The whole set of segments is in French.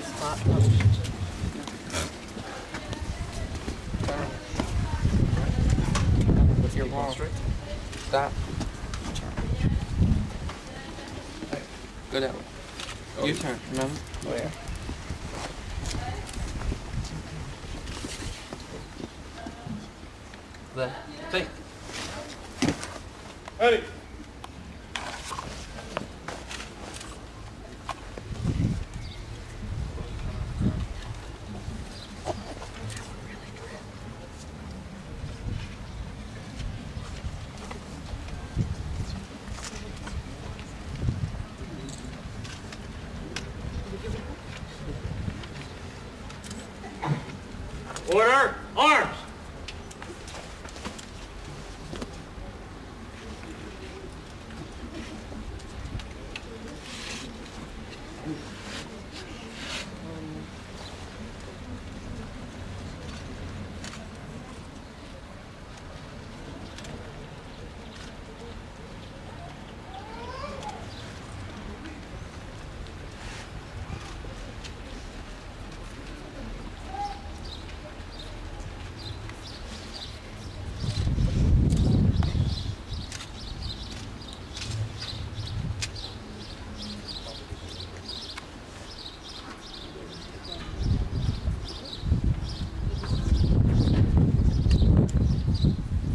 Sorry, spot. With your wall. Stop. Go that way. Oh. You turn, remember? Oh, yeah. Left. Take. Ready. Order! Arms!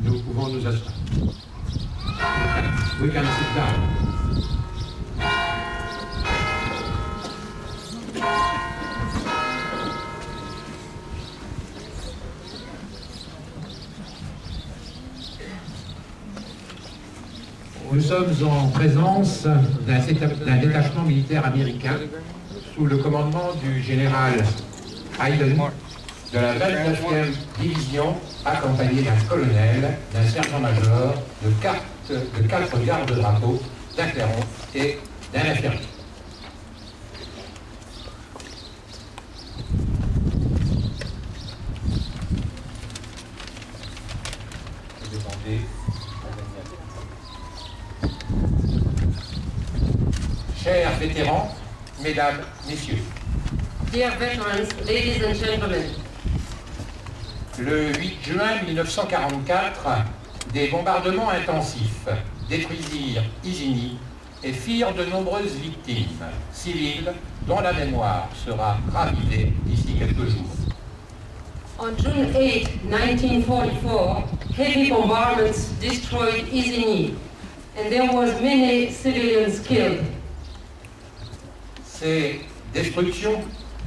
Nous pouvons nous asseoir. We can sit down. Nous sommes en présence d'un détachement militaire américain sous le commandement du général Hayden de la 29e division, accompagné d'un colonel, d'un sergent-major, de quatre gardes-drapeaux, d'un clairon et d'un infirmier. Chers vétérans, mesdames, messieurs, Dear veterans, ladies and gentlemen, le 8 juin 1944, des bombardements intensifs détruisirent Isigny et firent de nombreuses victimes civiles dont la mémoire sera ravivée d'ici quelques jours. on June 8, 1944, heavy bombardments destroyed Isigny, and there was many civilians killed. Ces destructions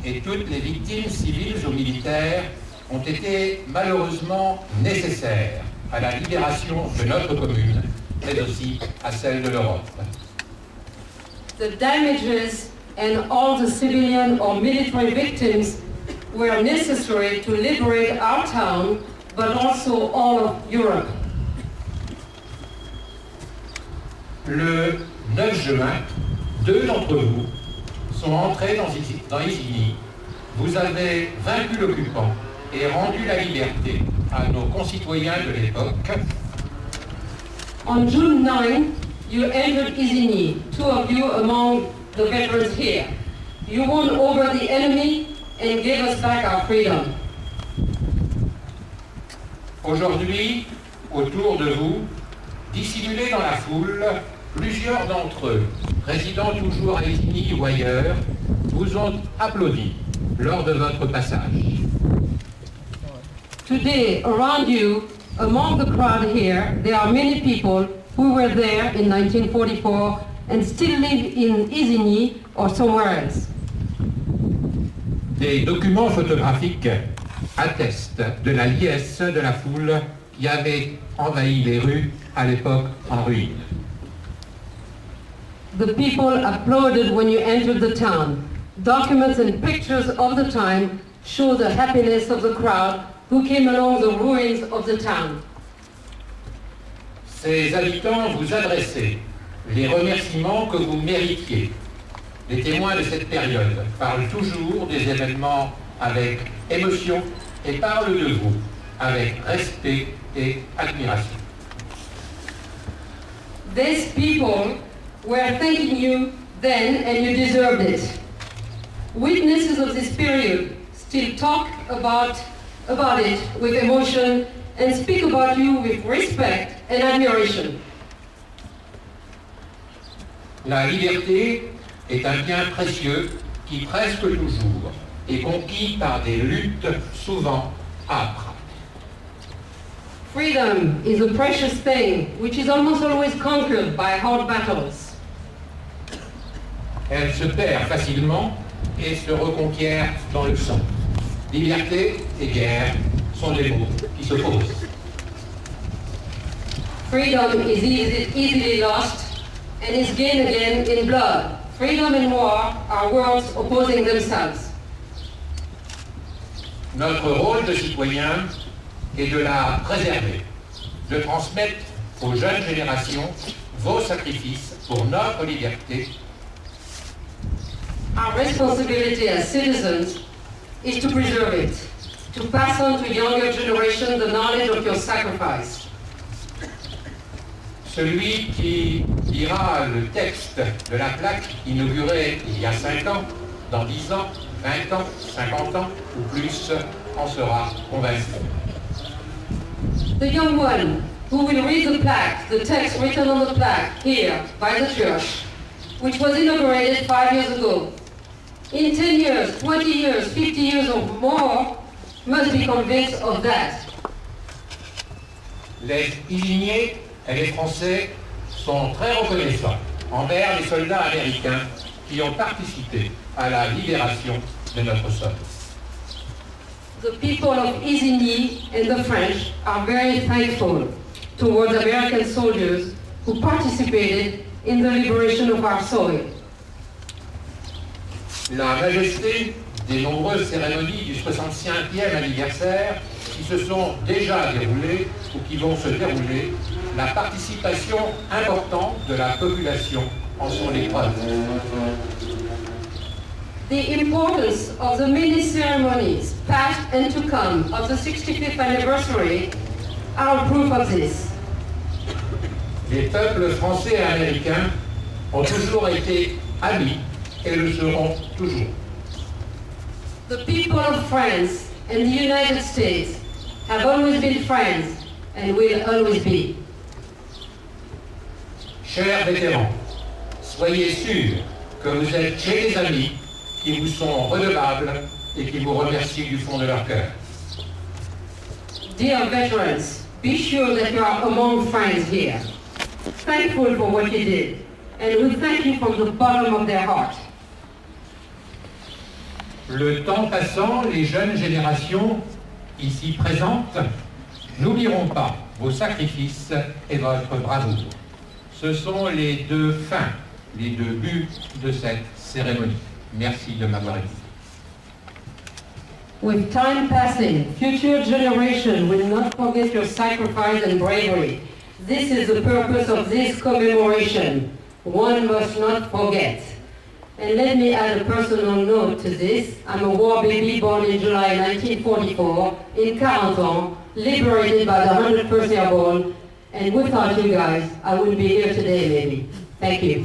et toutes les victimes civiles ou militaires ont été malheureusement nécessaires à la libération de notre commune, mais aussi à celle de l'Europe. The damages and all the civilian or military victims were necessary to liberate our town, but also all of Europe. Le 9 juin, deux d'entre vous sont entrés dans Isigny. Vous avez vaincu l'occupant et rendu la liberté à nos concitoyens de l'époque. On June 9, you entered Isigny, two of you among the veterans here. You won over the enemy and gave us back our freedom. Aujourd'hui, autour de vous, dissimulés dans la foule, plusieurs d'entre eux, résidant toujours à Isigny ou ailleurs, vous ont applaudi lors de votre passage. Today, around you, among the crowd here, there are many people who were there in 1944 and still live in Isigny or somewhere else. Des documents photographiques attestent de la liesse de la foule qui avait envahi les rues à l'époque en ruine. The people applauded when you entered the town. Documents and pictures of the time show the happiness of the crowd who came along the ruins of the town. Ces habitants vous adressaient les remerciements que vous méritiez. Les témoins de cette période parlent toujours des événements avec émotion et parlent de vous avec respect et admiration. These people were thanking you then and you deserved it. Witnesses of this period still talk about it with emotion and speak about you with respect and admiration. La liberté est un bien précieux qui presque toujours est conquis par des luttes souvent âpres. Freedom is a precious thing which is almost always conquered by hard battles. Elle se perd facilement et se reconquiert dans le sang. Liberté et guerre sont des mots qui s'opposent. Freedom is easily lost and is gained again in blood. Freedom and war are worlds opposing themselves. Notre rôle de citoyen est de la préserver, de transmettre aux jeunes générations vos sacrifices pour notre liberté. Our responsibility as citizens is to preserve it, to pass on to younger generations the knowledge of your sacrifice. Celui qui lira le texte de la plaque inaugurée il y a 5 ans, dans 10 ans, 20 ans, 50 ans ou plus, en sera convaincu. The young one who will read the plaque, the text written on the plaque here by the church, which was inaugurated 5 years ago, in 10 years, 20 years, 50 years or more, must be convinced of that. Les Isigniens et les Français sont très reconnaissants envers les soldats américains qui ont participé à la libération de notre sol. The people of Isigny and the French are very thankful towards American soldiers who participated in the liberation of our soil. La majesté des nombreuses cérémonies du 65e anniversaire qui se sont déjà déroulées ou qui vont se dérouler, la participation importante de la population en sont les preuves. The importance of the many ceremonies, past and to come, of the 65th anniversary are proof of this. Les peuples français et américains ont toujours été amis et le seront toujours. The people of France and the United States have always been friends and will always be. Chers vétérans, soyez sûrs que vous êtes chez des amis qui vous sont redevables et qui vous remercient du fond de leur cœur. Dear veterans, be sure that you are among friends here, thankful for what you did, and who thank you from the bottom of their heart. Le temps passant, les jeunes générations ici présentes n'oublieront pas vos sacrifices et votre bravoure. Ce sont les deux fins, les deux buts de cette cérémonie. Merci de m'avoir écouté. With time passing, future generations will not forget your sacrifice and bravery. This is the purpose of this commemoration. One must not forget. And let me add a personal note to this. I'm a war baby born in July 1944 in Carentan, liberated by the 101st Airborne. And without you guys, I wouldn't be here today maybe. Thank you.